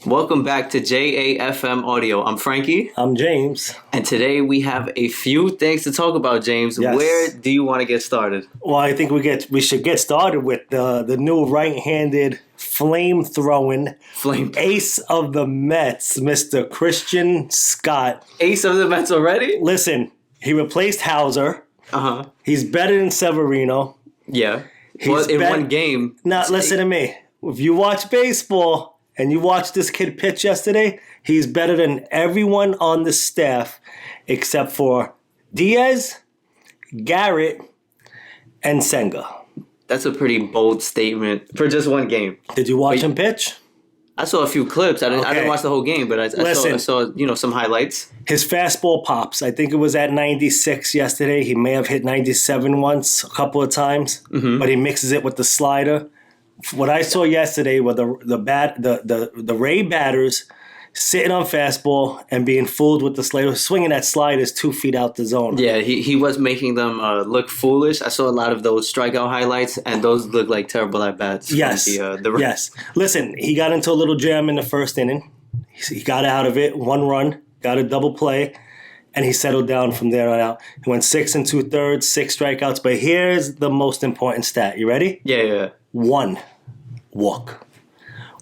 Welcome back to JAFM Audio. I'm Frankie. I'm James. And today we have a few things to talk about, James. Yes. Where do you want to get started? Well, I think we should get started with the new right-handed flame-throwing ace of the Mets, Mr. Christian Scott. Ace of the Mets already? Listen, he replaced Hauser. Uh-huh. He's better than Severino. Yeah. Well, in one game. Now, listen to me. If you watch baseball and you watch this kid pitch yesterday, he's better than everyone on the staff except for Diaz, Garrett, and Senga. That's a pretty bold statement for just one game. Did you watch him pitch? I saw a few clips. I didn't Okay. watch the whole game, but I saw some highlights. His fastball pops. I think it was at 96 yesterday. He may have hit 97 once, a couple of times, but he mixes it with the slider. What I saw yesterday were the Ray batters sitting on fastball and being fooled with the slider, swinging that sliders 2 feet out the zone. Yeah, he was making them look foolish. I saw a lot of those strikeout highlights, and those look like terrible at bats. Yes, yes. Listen, he got into a little jam in the first inning. He got out of it, 1 run, got a double play, and he settled down from there on out. He went 6 2/3, 6 strikeouts. But here's the most important stat. You ready? Yeah. 1 walk.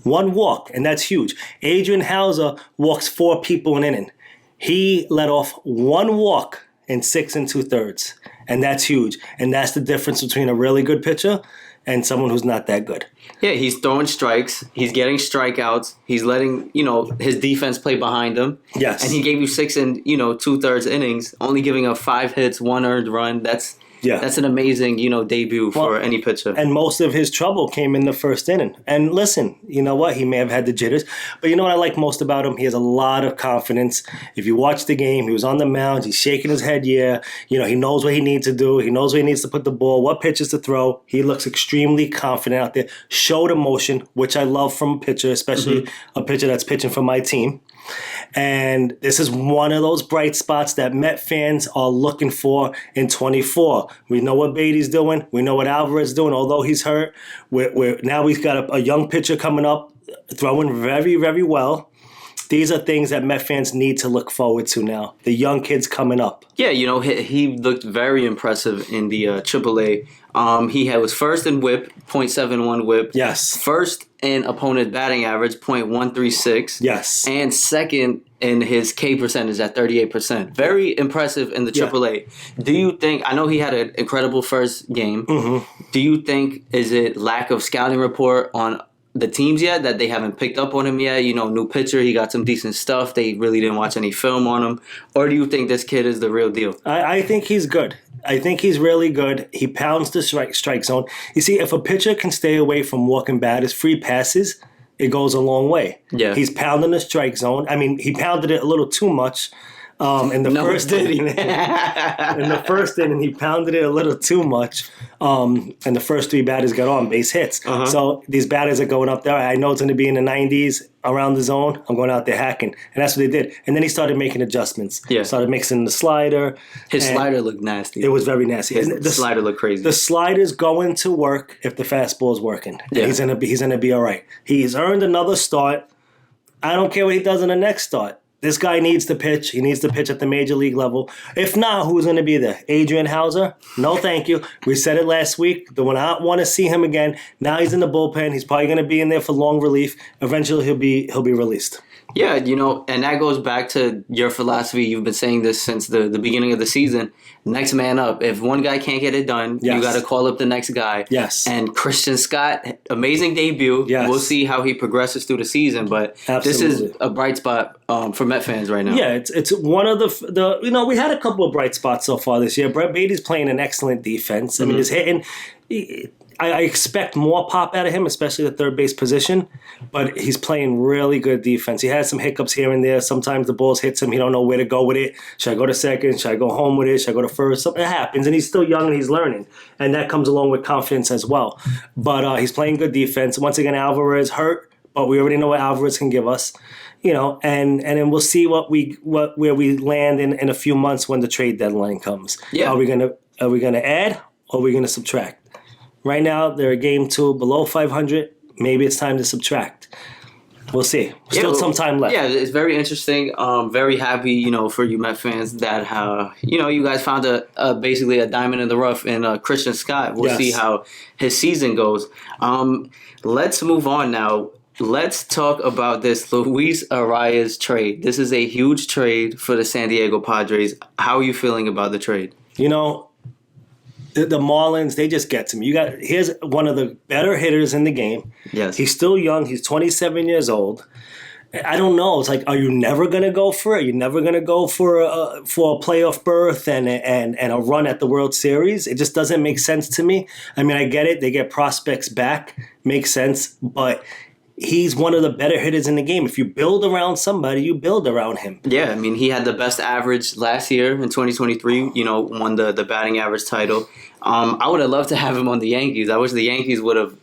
1 walk, and that's huge. Adrian Hauser walks 4 people an inning. He let off 1 walk in 6 2/3, and that's huge. And that's the difference between a really good pitcher and someone who's not that good. Yeah, he's throwing strikes. He's getting strikeouts. He's letting, his defense play behind him. Yes. And he gave you 6 2/3 innings, only giving up 5 hits, 1 earned run. That's an amazing, debut for any pitcher. And most of his trouble came in the first inning. And listen, you know what? He may have had the jitters. But you know what I like most about him? He has a lot of confidence. If you watch the game, he was on the mound. He's shaking his head, yeah. He knows what he needs to do. He knows where he needs to put the ball, what pitches to throw. He looks extremely confident out there. Showed emotion, which I love from a pitcher, especially a pitcher that's pitching for my team. And this is one of those bright spots that Met fans are looking for in 24. We know what Beatty's doing. We know what Arraez is doing, although he's hurt. Now we've got a young pitcher coming up, throwing very, very well. These are things that Met fans need to look forward to now. The young kids coming up. Yeah, he looked very impressive in the AAA. He was first in WHIP, .71 WHIP. Yes. First in opponent batting average, .136. Yes. And second in his K percentage at 38%. Very impressive in the AAA. Do you think, I know he had an incredible first game. Do you think, is it lack of scouting report on the teams yet, that they haven't picked up on him yet? New pitcher, he got some decent stuff. They really didn't watch any film on him. Or do you think this kid is the real deal? I think he's good. I think he's really good. He pounds the strike zone. You see, if a pitcher can stay away from walking batters, free passes, it goes a long way. Yeah. He's pounding the strike zone. I mean, he pounded it a little too much. In the first inning, in the first inning, he pounded it a little too much, and the first 3 batters got on base hits. So these batters are going up there. I know it's going to be in the 90s around the zone. I'm going out there hacking, and that's what they did. And then he started making adjustments. Yeah, started mixing the slider. His slider looked nasty. It was very nasty. The slider looked crazy. The slider's going to work if the fastball is working. Yeah. He's gonna be all right. He's earned another start. I don't care what he does in the next start. This guy needs to pitch. He needs to pitch at the major league level. If not, who's going to be there? Adrian Hauser? No, thank you. We said it last week. Do not want to see him again. Now he's in the bullpen. He's probably going to be in there for long relief. Eventually, he'll be released. Yeah, and that goes back to your philosophy. You've been saying this since the beginning of the season. Next man up. If one guy can't get it done, you got to call up the next guy. Yes. And Christian Scott, amazing debut. Yes. We'll see how he progresses through the season, but This is a bright spot for Met fans right now. Yeah, it's one of the we had a couple of bright spots so far this year. Brett Beatty's playing an excellent defense. I mean, he's hitting. I expect more pop out of him, especially the third base position, but he's playing really good defense. He has some hiccups here and there. Sometimes the balls hits him. He don't know where to go with it. Should I go to second? Should I go home with it? Should I go to first? Something happens, and he's still young and he's learning, and that comes along with confidence as well. But he's playing good defense. Once again, Arraez hurt, but we already know what Arraez can give us. And then we'll see where we land in a few months when the trade deadline comes. Yeah. Are we gonna add or are we gonna subtract? Right now they're a game 2 below 500. Maybe it's time to subtract. We'll see. Still some time left. Yeah, it's very interesting. Very happy, for you Met fans that you guys found basically a diamond in the rough in Christian Scott. We'll see how his season goes. Let's move on now. Let's talk about this Luis Arraez trade. This is a huge trade for the San Diego Padres. How are you feeling about the trade? The Marlins, they just get to me. Here's one of the better hitters in the game. Yes. He's still young. He's 27 years old. I don't know. It's like, are you never going to go for it? Are you never going to go for a playoff berth and a run at the World Series? It just doesn't make sense to me. I mean, I get it. They get prospects back. Makes sense. But he's one of the better hitters in the game. If you build around somebody, you build around him. Yeah, I mean, he had the best average last year in 2023, won the batting average title. I would have loved to have him on the Yankees. I wish the Yankees would have,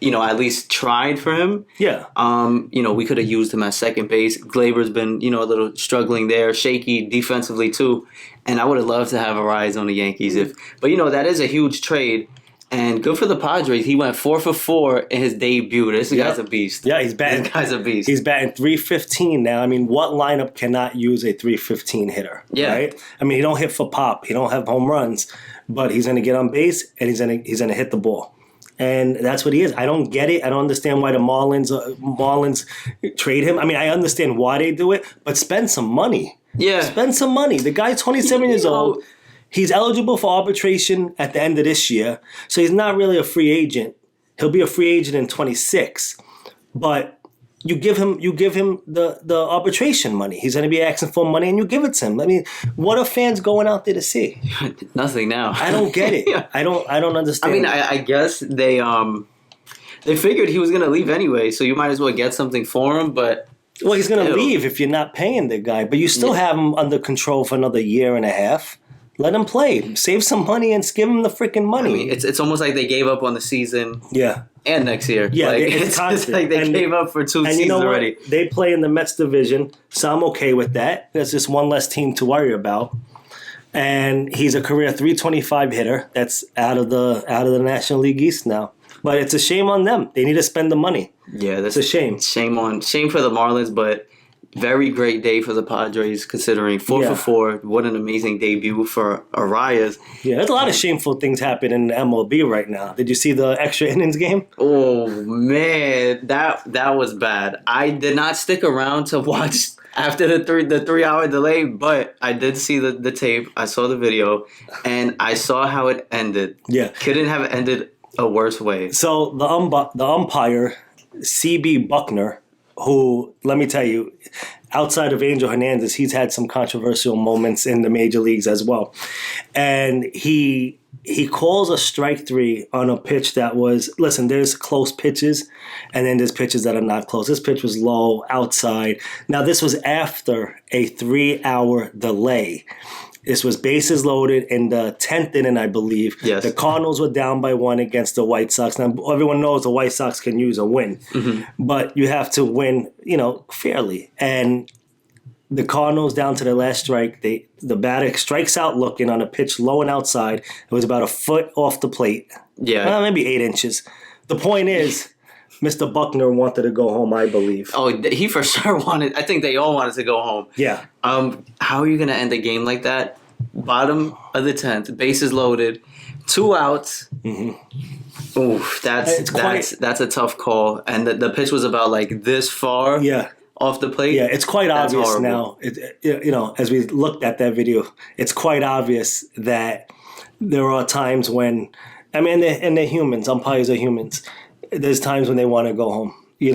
at least tried for him. Yeah. We could have used him at second base. Glaber's been, a little struggling there, shaky defensively too. And I would have loved to have Arraez on the Yankees. But that is a huge trade. And good for the Padres. He went 4 for 4 in his debut. This guy's a beast. Yeah, he's batting. This guy's a beast. He's batting .315 now. I mean, what lineup cannot use a .315 hitter? Yeah. Right? I mean, he don't hit for pop. He don't have home runs, but he's going to get on base and he's going to hit the ball. And that's what he is. I don't get it. I don't understand why the Marlins trade him. I mean, I understand why they do it, but spend some money. Yeah. Spend some money. The guy's 27 years old. He's eligible for arbitration at the end of this year, so he's not really a free agent. He'll be a free agent in 26, but you give him the arbitration money. He's going to be asking for money, and you give it to him. I mean, what are fans going out there to see? Nothing now. I don't get it. Yeah. I don't understand. I mean, I guess they figured he was going to leave anyway, so you might as well get something for him, but. Well, he's going to leave if you're not paying the guy, but you still have him under control for another year and a half. Let him play. Save some money and give him the freaking money. I mean, it's almost like they gave up on the season. Yeah. And next year. Yeah, it's like they gave up for 2 seasons already. They play in the Mets division, so I'm okay with that. There's just one less team to worry about. And he's a career .325 hitter. That's out of the National League East now. But it's a shame on them. They need to spend the money. Yeah, that's a shame. Shame for the Marlins, but very great day for the Padres, considering 4 for 4. What an amazing debut for Arraez. Yeah, there's a lot of shameful things happening in the MLB right now. Did you see the extra innings game? Oh man, that was bad. I did not stick around to watch after the 3-hour delay, but I did see the tape. I saw the video, and I saw how it ended. Yeah, couldn't have ended a worse way. So the umpire, C.B. Buckner, who, let me tell you, outside of Angel Hernandez, he's had some controversial moments in the major leagues as well. And he calls a strike 3 on a pitch that was, listen, there's close pitches, and then there's pitches that are not close. This pitch was low, outside. Now, this was after a 3-hour delay. This was bases loaded in the 10th inning, I believe. Yes. The Cardinals were down by 1 against the White Sox. Now, everyone knows the White Sox can use a win. Mm-hmm. But you have to win, fairly. And the Cardinals, down to their last strike, the batter strikes out looking on a pitch low and outside. It was about a foot off the plate. Yeah. Maybe 8 inches. The point is, Mr. Buckner wanted to go home, I believe. Oh, he for sure wanted. I think they all wanted to go home. Yeah. How are you going to end a game like that? Bottom of the 10th, bases loaded, 2 outs. Mm-hmm. Oof, that's a tough call. And the pitch was about like this far. Yeah. Off the plate. Yeah, it's quite obvious now. As we looked at that video, it's quite obvious that there are times when, and they're humans. Umpires are humans. There's times when they want to go home. You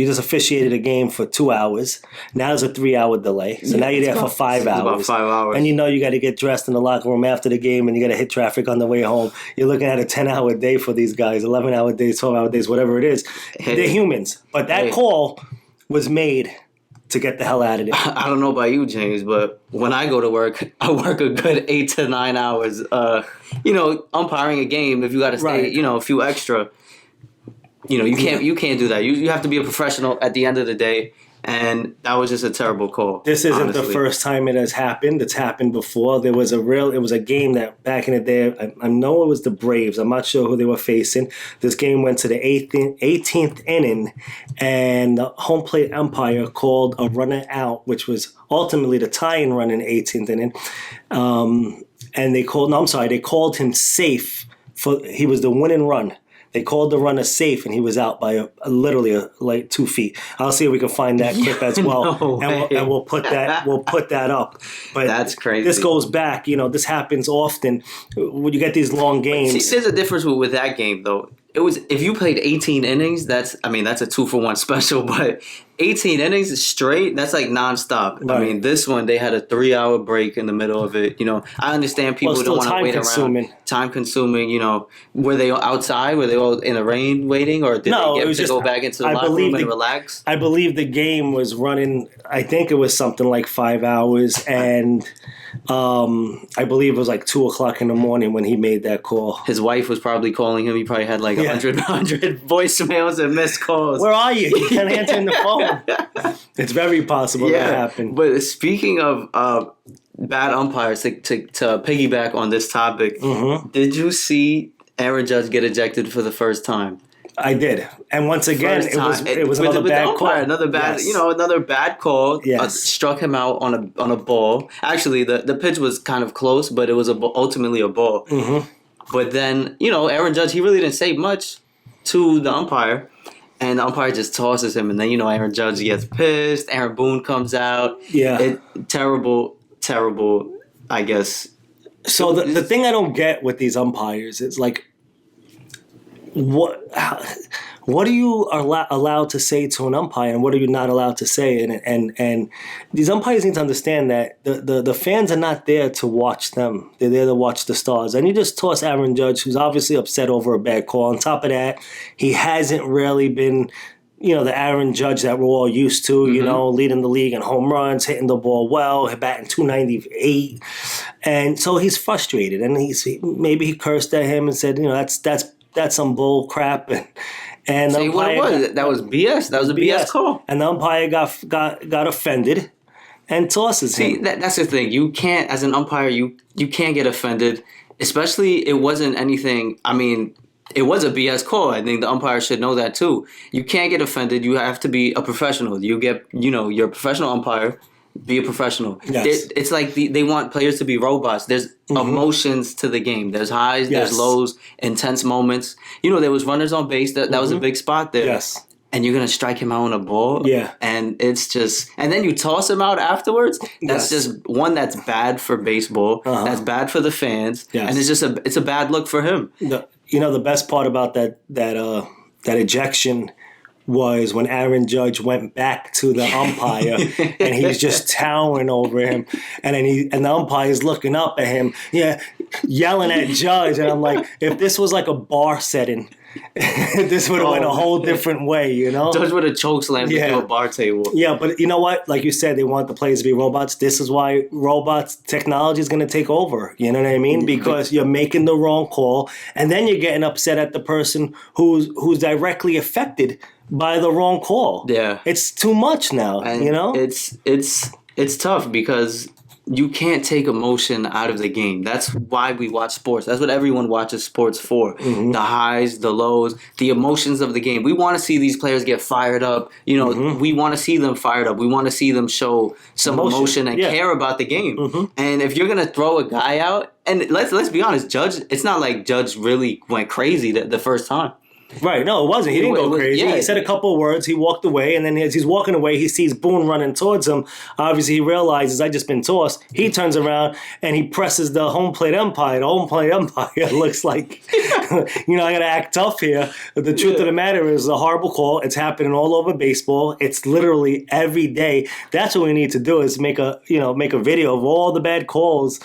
just officiated a game for 2 hours. Now there's a 3-hour delay. So now you're there for 5 hours. About 5 hours. And you got to get dressed in the locker room after the game, and you got to hit traffic on the way home. You're looking at a 10-hour day for these guys, 11-hour days, 12-hour days, whatever it is. They're humans. But that call was made to get the hell out of there. I don't know about you, James, but when I go to work, I work a good 8 to 9 hours. Umpiring a game, if you got to stay, a few extra. You can't do that. You have to be a professional at the end of the day, And that was just a terrible call. This isn't honestly. the first time it has happened. It's happened before. It was a game that back in the day, I know it was the Braves. I'm not sure who they were facing. This game went to the 18th inning, and the home plate umpire called a runner out, which was ultimately the tying run in the 18th inning. And they called him safe. He was the winning run. They called the runner safe, and he was out by literally 2 feet. I'll see if we can find that clip as well, and we'll put that up. But that's crazy. This goes back. This happens often when you get these long games. See, there's a difference with that game, though. It was if you played 18 innings. That's a 2-for-1 special, but 18 innings straight. That's like nonstop. Right. I mean, this one they had a 3-hour break in the middle of it. I understand people don't want to wait around. Time consuming. Were they outside? Were they all in the rain waiting, or did they get to go back into the locker room and relax? I believe the game was running. I think it was something like 5 hours, and I believe it was like 2:00 in the morning when he made that call. His wife was probably calling him. He probably had like 100 voicemails and missed calls. Where are you? You can't answer the phone. It's very possible that happened. But speaking of bad umpires, to piggyback on this topic, did you see Aaron Judge get ejected for the first time? I did, and once again, it was another bad call. Another bad, another bad call. Yes. Struck him out on a ball. Actually, the pitch was kind of close, but it was ultimately a ball. But then, Aaron Judge, he really didn't say much to the umpire, and the umpire just tosses him, and then Aaron Judge gets pissed. Aaron Boone comes out. Yeah, terrible, I guess. So the thing I don't get with these umpires is like, what are you allowed to say to an umpire, and what are you not allowed to say? And these umpires need to understand that the fans are not there to watch them; they're there to watch the stars. And you just toss Aaron Judge, who's obviously upset over a bad call. On top of that, he hasn't really been, the Aaron Judge that we're all used to. Leading the league in home runs, hitting the ball well, batting .298, and so he's frustrated. And maybe he cursed at him and said, that's some bull crap, and the umpire, that was BS. That was a BS call, and the umpire got offended and tosses him. See, that's the thing. You can't, as an umpire, you can't get offended. Especially, it wasn't anything. I mean, it was a BS call. I think the umpire should know that too. You can't get offended. You have to be a professional. You're a professional umpire. Be a professional. Yes. It's like they want players to be robots. There's emotions to the game. There's highs, there's lows, intense moments. There was runners on base. That was a big spot there. Yes. And you're going to strike him out on a ball. Yeah. And it's just... And then you toss him out afterwards. That's just... One, that's bad for baseball. That's bad for the fans. Yes. And it's just it's a bad look for him. The best part about that ejection was when Aaron Judge went back to the umpire and he's just towering over him, and then the umpire's looking up at him, yelling at Judge, and I'm like, if this was like a bar setting, this would have went a whole different way, Judge would have chokeslammed into a bar table. Yeah, but you know what? Like you said, they want the players to be robots. This is why technology is going to take over. You know what I mean? Because you're making the wrong call, and then you're getting upset at the person who's directly affected by the wrong call. Yeah, it's too much now. And it's tough because you can't take emotion out of the game. That's why we watch sports. That's what everyone watches sports for. The highs, the lows, the emotions of the game. We want to see these players get fired up. We want to see them fired up. We want to see them show some emotion and care about the game. And if you're going to throw a guy out, and let's be honest, Judge, it's not like Judge really went crazy the first time. Right, no, it wasn't. He didn't go crazy. He said a couple of words. He walked away, and then as he's walking away, he sees Boone running towards him. Obviously, he realizes, I just been tossed. He turns around, and he presses the home plate umpire. The home plate umpire looks like, I got to act tough here. But the truth of the matter is, a horrible call. It's happening all over baseball. It's literally every day. That's what we need to do is make a video of all the bad calls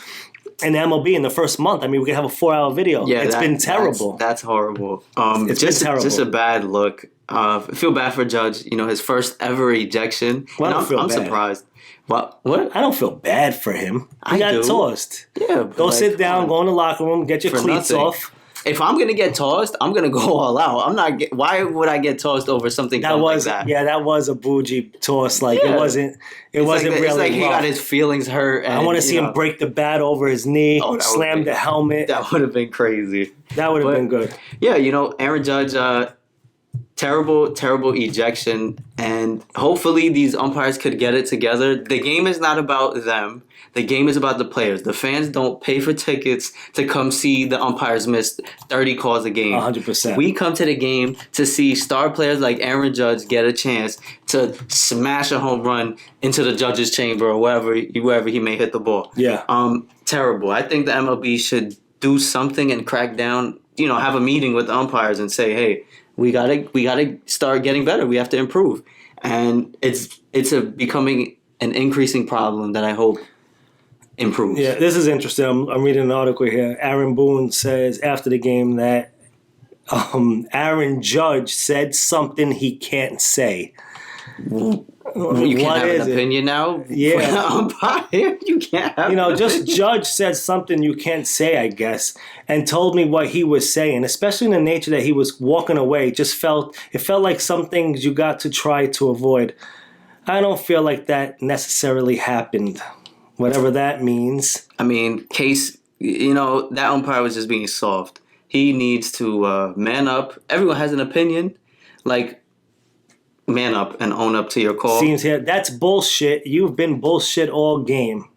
in the MLB in the first month. I mean, we could have a 4-hour video. Yeah, it's been terrible. That's horrible. It's been terrible. Just a bad look. I feel bad for Judge. His first ever ejection. Well, I'm surprised. What? I don't feel bad for him. He got tossed. Yeah. Go sit down. Go in the locker room. Get your cleats off. if I'm gonna get tossed, I'm gonna go all out. I'm not. Why would I get tossed over something That dumb was like that? yeah, that was a bougie toss. Like it wasn't. It wasn't like, really. It's like he rough. got his feelings hurt. And, I want to see him break the bat over his knee, slam the helmet. That would have been crazy. That would have been good. Yeah, Aaron Judge, terrible ejection, and hopefully these umpires could get it together. The game is not about them. The game is about the players. The fans don't pay for tickets to come see the umpires miss 30 calls a game. 100%. We come to the game to see star players like Aaron Judge get a chance to smash a home run into the judge's chamber or wherever he may hit the ball. Yeah. Terrible. I think the MLB should do something and crack down, have a meeting with the umpires and say, hey, we gotta start getting better. We have to improve. And it's becoming an increasing problem that I hope improves. Yeah, this is interesting. I'm reading an article here. Aaron Boone says after the game that Aaron Judge said something he can't say. You can't have an opinion now? Yeah. Umpire? You can't have just Judge said something you can't say, I guess, and told me what he was saying, especially in the nature that he was walking away. It felt like some things you got to try to avoid. I don't feel like that necessarily happened. Whatever that means. I mean, that umpire was just being soft. He needs to man up. Everyone has an opinion. Like, man up and own up to your call. Seems here, that's bullshit. You've been bullshit all game.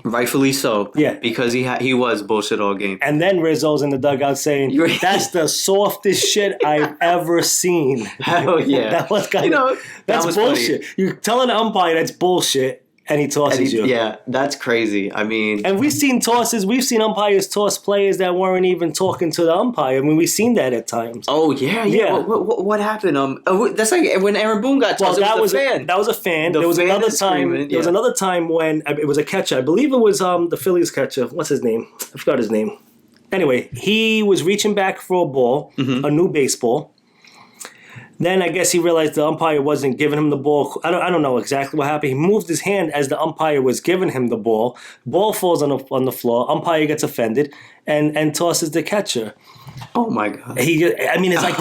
Rightfully so. Yeah. Because he was bullshit all game. And then Rizzo's in the dugout saying, that's the softest shit I've ever seen. Hell yeah. That was kind of, that's bullshit. Funny. You're telling an umpire that's bullshit. And he tosses you. Yeah, that's crazy. I mean... And we've seen tosses. We've seen umpires toss players that weren't even talking to the umpire. I mean, we've seen that at times. Oh, yeah. What happened? That's like when Aaron Boone got tossed. Well, that was a fan. That was a fan. There was another time. There was another time when it was a catcher. I believe it was the Phillies catcher. What's his name? I forgot his name. Anyway, he was reaching back for a ball, a new baseball. Then I guess he realized the umpire wasn't giving him the ball. I don't know exactly what happened. He moved his hand as the umpire was giving him the ball. Ball falls on the floor. Umpire gets offended and tosses the catcher. Oh my god! It's like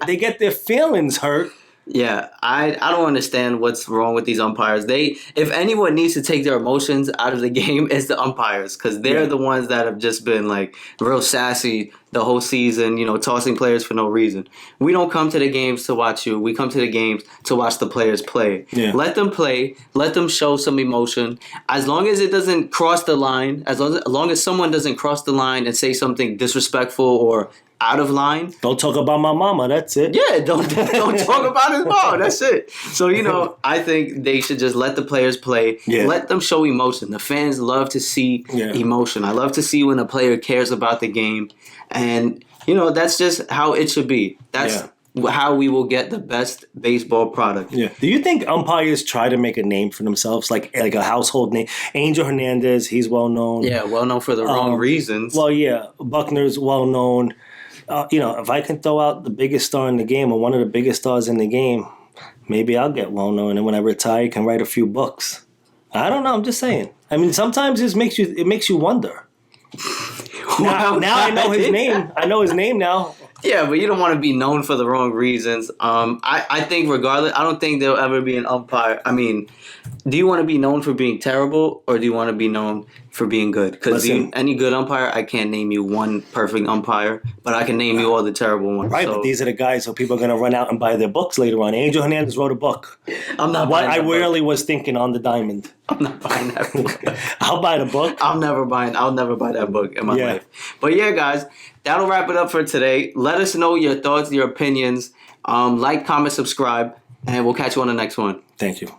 they get their feelings hurt. Yeah, I don't understand what's wrong with these umpires. If anyone needs to take their emotions out of the game, it's the umpires, because they're the ones that have just been like real sassy the whole season, tossing players for no reason. We don't come to the games to watch you. We come to the games to watch the players play. Yeah. Let them play. Let them show some emotion. As long as it doesn't cross the line, as long as someone doesn't cross the line and say something disrespectful or out of line. Don't talk about my mama. That's it. Yeah, don't talk about his mom. That's it. So, I think they should just let the players play. Yeah. Let them show emotion. The fans love to see emotion. I love to see when a player cares about the game. And, that's just how it should be. That's how we will get the best baseball product. Yeah. Do you think umpires try to make a name for themselves, like a household name? Angel Hernandez, he's well known. Yeah, well known for the wrong reasons. Well, yeah. Buckner's well known. If I can throw out the biggest star in the game or one of the biggest stars in the game, maybe I'll get well known, and when I retire, I can write a few books. I don't know. I'm just saying. I mean, sometimes it makes you wonder. Now I know his name. I know his name now. Yeah, but you don't want to be known for the wrong reasons. I think regardless, I don't think there'll ever be an umpire. I mean, do you want to be known for being terrible, or do you want to be known for being good? Because any good umpire, I can't name you one perfect umpire, but I can name you all the terrible ones. Right, but these are the guys who people are going to run out and buy their books later on. Angel Hernandez wrote a book. I'm not what buying I that really book. was thinking on the diamond. I'm not buying that book. I'll buy the book. I'll never buy that book in my life. But yeah, guys, that'll wrap it up for today. Let us know your thoughts, your opinions. Like, comment, subscribe, and we'll catch you on the next one. Thank you.